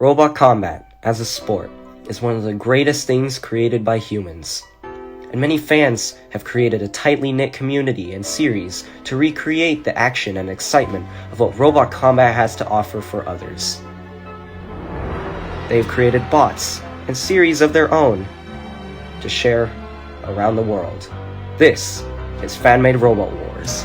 Robot combat, as a sport, is one of the greatest things created by humans. And many fans have created a tightly knit community and series to recreate the action and excitement of what robot combat has to offer for others. They've created bots and series of their own to share around the world. This is Fan-Made Robot Wars.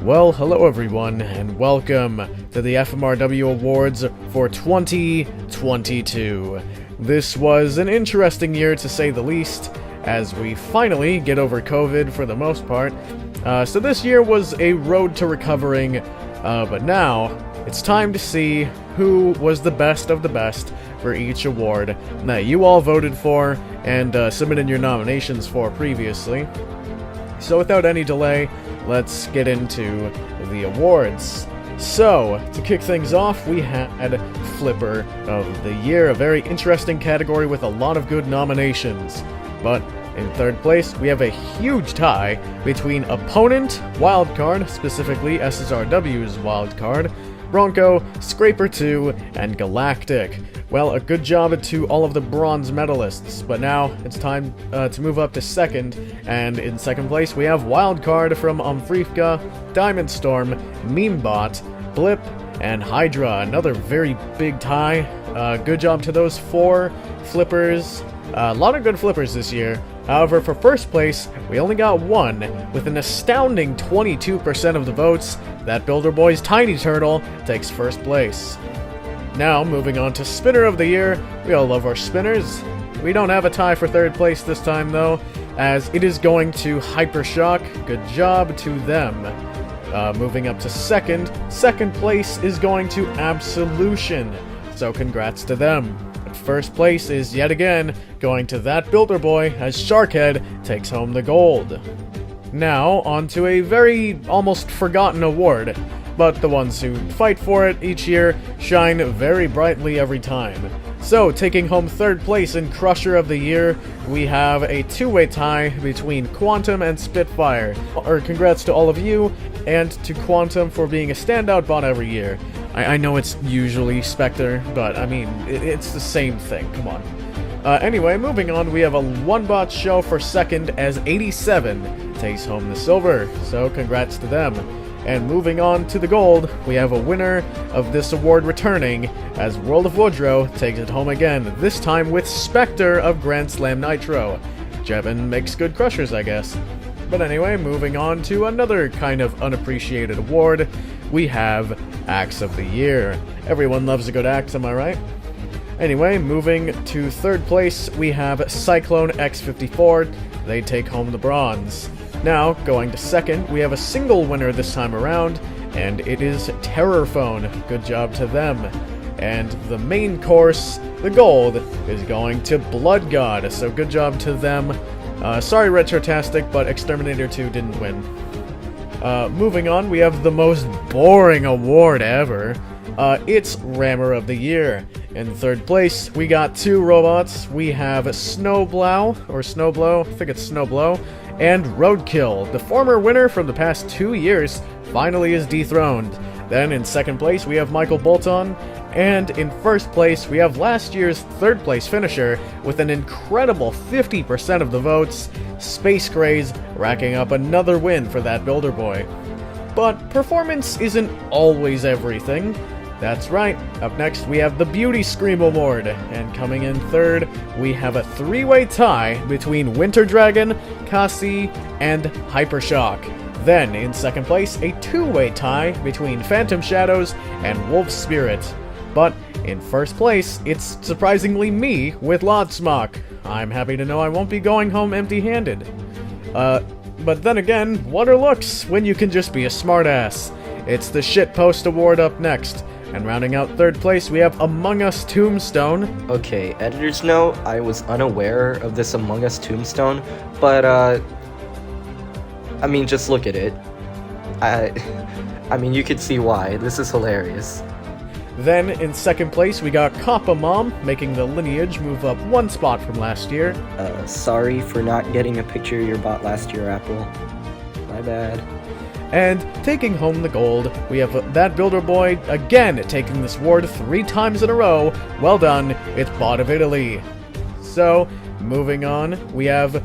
Well, hello everyone, and welcome to the FMRW Awards for 2022. This was an interesting year to say the least, as we finally get over COVID for the most part. So this year was a road to recovering, but now it's time to see who was the best of the best for each award that you all voted for and submitted your nominations for previously. So without any delay, let's get into the awards. So, to kick things off, we had Flipper of the Year, a very interesting category with a lot of good nominations. But in third place, we have a huge tie between Opponent, Wildcard, specifically SSRW's Wildcard, Bronco, Scraper 2, and Galactic. Well, a good job to all of the bronze medalists, but now it's time to move up to second, and in second place we have Wildcard from Umfrifka, Diamond Storm, Memebot, Blip, and Hydra. Another very big tie. Good job to those four flippers. A lot of good flippers this year. However, for first place, we only got one, with an astounding 22% of the votes. ThatBuilderBoi's Tiny Turtle takes first place. Now, moving on to Spinner of the Year. We all love our spinners. We don't have a tie for third place this time, though, as it is going to Hypershock. Good job to them. Moving up to second place is going to Absolution, so congrats to them. First place is yet again going to ThatBuilderBoi as Sharkhead takes home the gold. Now, on to a very almost forgotten award, but the ones who fight for it each year shine very brightly every time. So, taking home third place in Crusher of the Year, we have a two-way tie between Quantum and Spitfire. Congrats to all of you, and to Quantum for being a standout bot every year. I know it's usually Spectre, but I mean, it's the same thing, come on. Anyway, moving on, we have a one-bot show for second as 87 takes home the silver, so congrats to them. And moving on to the gold, we have a winner of this award returning as World of Woodrow takes it home again, this time with Spectre of Grand Slam Nitro. Jevin makes good crushers, I guess. But anyway, moving on to another kind of unappreciated award, we have Axe of the Year. Everyone loves a good axe, am I right? Anyway, moving to third place, we have Cyclone X54. They take home the bronze. Now, going to second, we have a single winner this time around, and it is Terror Phone. Good job to them. And the main course, the gold, is going to Blood God, so good job to them. Sorry Retrotastic, but Exterminator 2 didn't win. Moving on, we have the most boring award ever. It's Rammer of the Year. In third place, we got two robots. We have Snowblow, I think it's Snowblow, and Roadkill. The former winner from the past 2 years finally is dethroned. Then in second place, we have Michael Bolton, and in first place, we have last year's third place finisher with an incredible 50% of the votes, Space Grays racking up another win for ThatBuilderBoi. But performance isn't always everything. That's right. Up next, we have the Beauty Scream Award. And coming in third, we have a three-way tie between Winter Dragon, Kasi, and Hypershock. Then, in second place, a two-way tie between Phantom Shadows and Wolf Spirit. But in first place, it's surprisingly me with Lodsmock. I'm happy to know I won't be going home empty-handed. But then again, what are looks when you can just be a smartass? It's the Shitpost Award up next. And rounding out third place, we have Among Us Tombstone. Okay, editor's note, I was unaware of this Among Us Tombstone, but, I mean, just look at it. I mean, you could see why. This is hilarious. Then, in second place, we got Kappa Mom, making the lineage move up one spot from last year. Sorry for not getting a picture of your bot last year, Apple. My bad. And taking home the gold, we have ThatBuilderBoi again taking this award 3 times in a row. Well done, it's Bot of Italy. So, moving on, we have,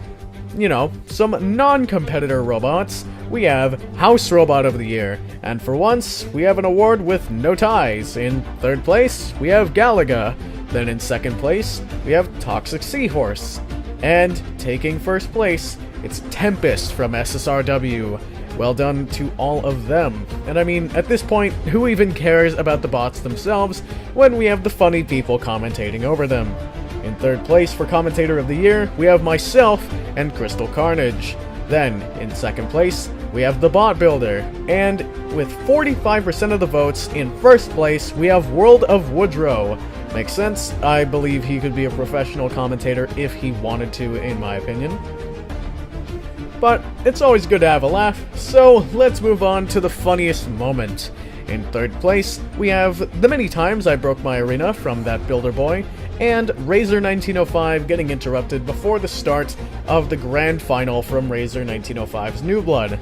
some non-competitor robots. We have House Robot of the Year, and for once, we have an award with no ties. In third place, we have Galaga. Then in second place, we have Toxic Seahorse. And taking first place, it's Tempest from SSRW. Well done to all of them. And I mean, at this point, who even cares about the bots themselves when we have the funny people commentating over them? In third place for Commentator of the Year, we have myself and Crystal Carnage. Then, in second place, we have the Bot Builder. And with 45% of the votes, in first place, we have World of Woodrow. Makes sense. I believe he could be a professional commentator if he wanted to, in my opinion. But it's always good to have a laugh, so let's move on to the funniest moment. In third place, we have the many times I broke my arena from ThatBuilderBoi, and Razor 1905 getting interrupted before the start of the grand final from Razor 1905's New Blood.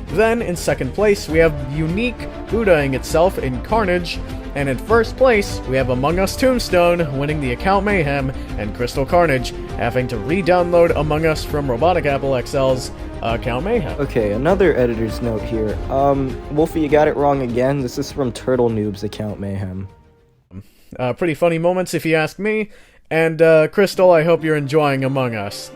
Then, in second place, we have Unique Buddhaing itself in Carnage, and in first place, we have Among Us Tombstone winning the Account Mayhem, and Crystal Carnage having to re-download Among Us from Robotic Apple XL's Account Mayhem. Okay, another editor's note here. Wolfie, you got it wrong again. This is from Turtle Noob's Account Mayhem. Pretty funny moments if you ask me, and Crystal, I hope you're enjoying Among Us.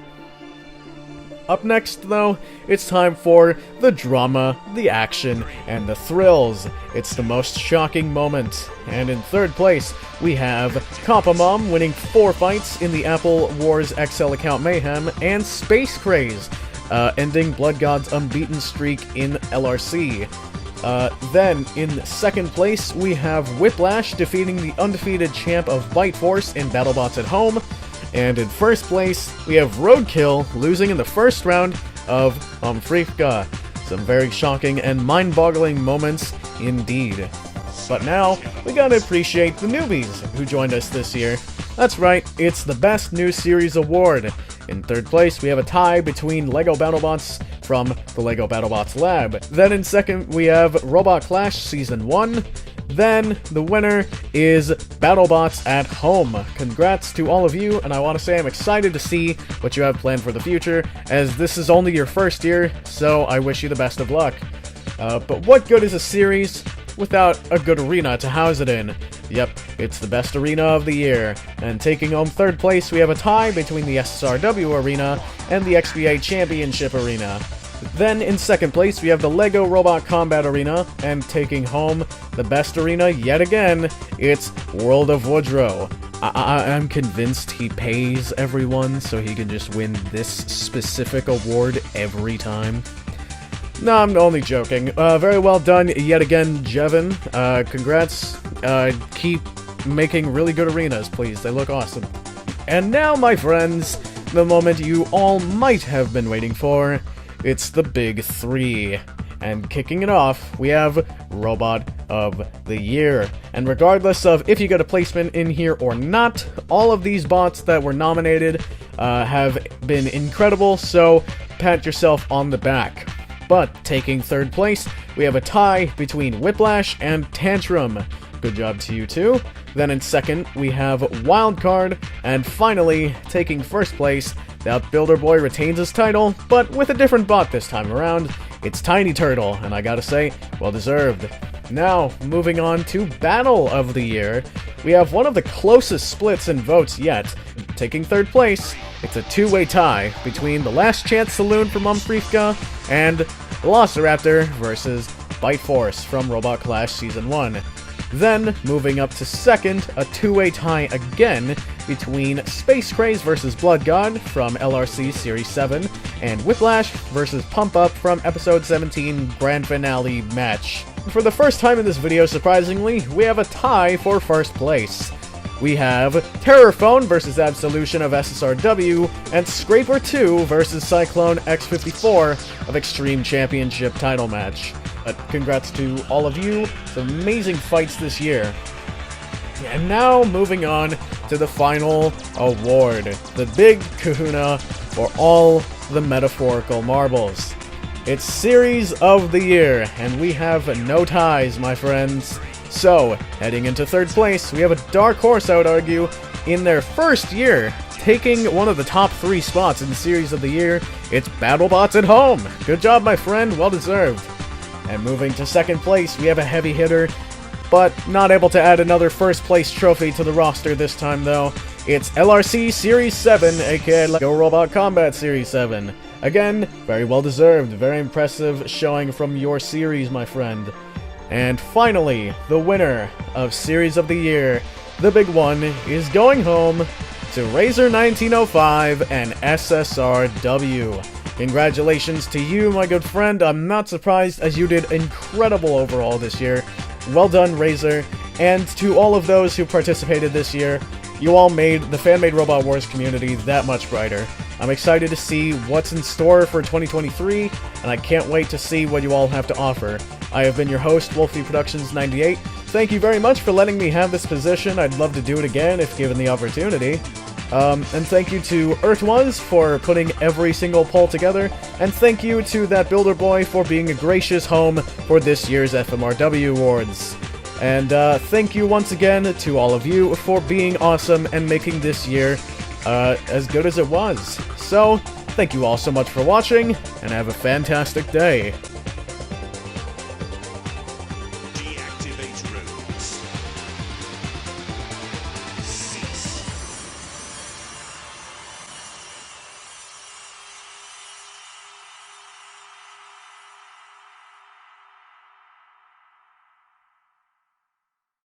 Up next, though, it's time for the drama, the action, and the thrills. It's the most shocking moment. And in third place, we have Kappa Mom winning 4 fights in the Apple Wars XL Account Mayhem, and Space Craze ending Blood God's unbeaten streak in LRC. Then, in second place, we have Whiplash defeating the undefeated champ of Bite Force in BattleBots at Home. And in first place, we have Roadkill losing in the first round of Frifka. Some very shocking and mind-boggling moments indeed. But now, we gotta appreciate the newbies who joined us this year. That's right, it's the Best New Series Award. In third place, we have a tie between LEGO BattleBots from the LEGO BattleBots Lab. Then in second, we have Robot Clash Season 1. Then, the winner is BattleBots at Home. Congrats to all of you, and I want to say I'm excited to see what you have planned for the future, as this is only your first year, so I wish you the best of luck. But what good is a series without a good arena to house it in? Yep, it's the best arena of the year. And taking home third place, we have a tie between the SSRW arena and the XBA Championship arena. Then, in second place, we have the LEGO Robot Combat Arena, and taking home the best arena yet again, it's World of Woodrow. I'm convinced he pays everyone so he can just win this specific award every time. No, I'm only joking. Very well done yet again, Jevin. Congrats. Keep making really good arenas, please. They look awesome. And now, my friends, the moment you all might have been waiting for. It's the Big 3. And kicking it off, we have Robot of the Year. And regardless of if you get a placement in here or not, all of these bots that were nominated have been incredible, so pat yourself on the back. But taking third place, we have a tie between Whiplash and Tantrum. Good job to you too. Then in second, we have Wildcard, and finally, taking first place, ThatBuilderBoi retains his title, but with a different bot this time around. It's Tiny Turtle, and I gotta say, well deserved. Now, moving on to Battle of the Year, we have one of the closest splits in votes yet. Taking third place, it's a two-way tie between The Last Chance Saloon from Umfrifka and Velociraptor versus Bite Force from Robot Clash Season 1. Then, moving up to second, a two-way tie again between Space Craze vs. Blood God from LRC Series 7 and Whiplash vs. Pump Up from Episode 17 Grand Finale Match. For the first time in this video, surprisingly, we have a tie for first place. We have Terrorphone vs. Absolution of SSRW and Scraper 2 vs. Cyclone X54 of Extreme Championship title match. Congrats to all of you. Some amazing fights this year. And now, moving on to the final award. The big kahuna for all the metaphorical marbles. It's Series of the Year, and we have no ties, my friends. So, heading into third place, we have a dark horse, I would argue, in their first year, taking one of the top 3 spots in the Series of the Year. It's BattleBots at Home. Good job, my friend. Well deserved. And moving to second place, we have a heavy hitter, but not able to add another first place trophy to the roster this time though. It's LRC Series 7, aka Lego Robot Combat Series 7. Again, very well deserved, very impressive showing from your series, my friend. And finally, the winner of Series of the Year, the big one, is going home to Razor 1905 and SSRW. Congratulations to you, my good friend. I'm not surprised, as you did incredible overall this year. Well done, Razor. And to all of those who participated this year, you all made the fan-made Robot Wars community that much brighter. I'm excited to see what's in store for 2023, and I can't wait to see what you all have to offer. I have been your host, Wolfie Productions 98. Thank you very much for letting me have this position. I'd love to do it again if given the opportunity. And thank you to Earthwas for putting every single poll together, and thank you to ThatBuilderBoi for being a gracious home for this year's FMRW awards. And thank you once again to all of you for being awesome and making this year as good as it was. So, thank you all so much for watching, and have a fantastic day.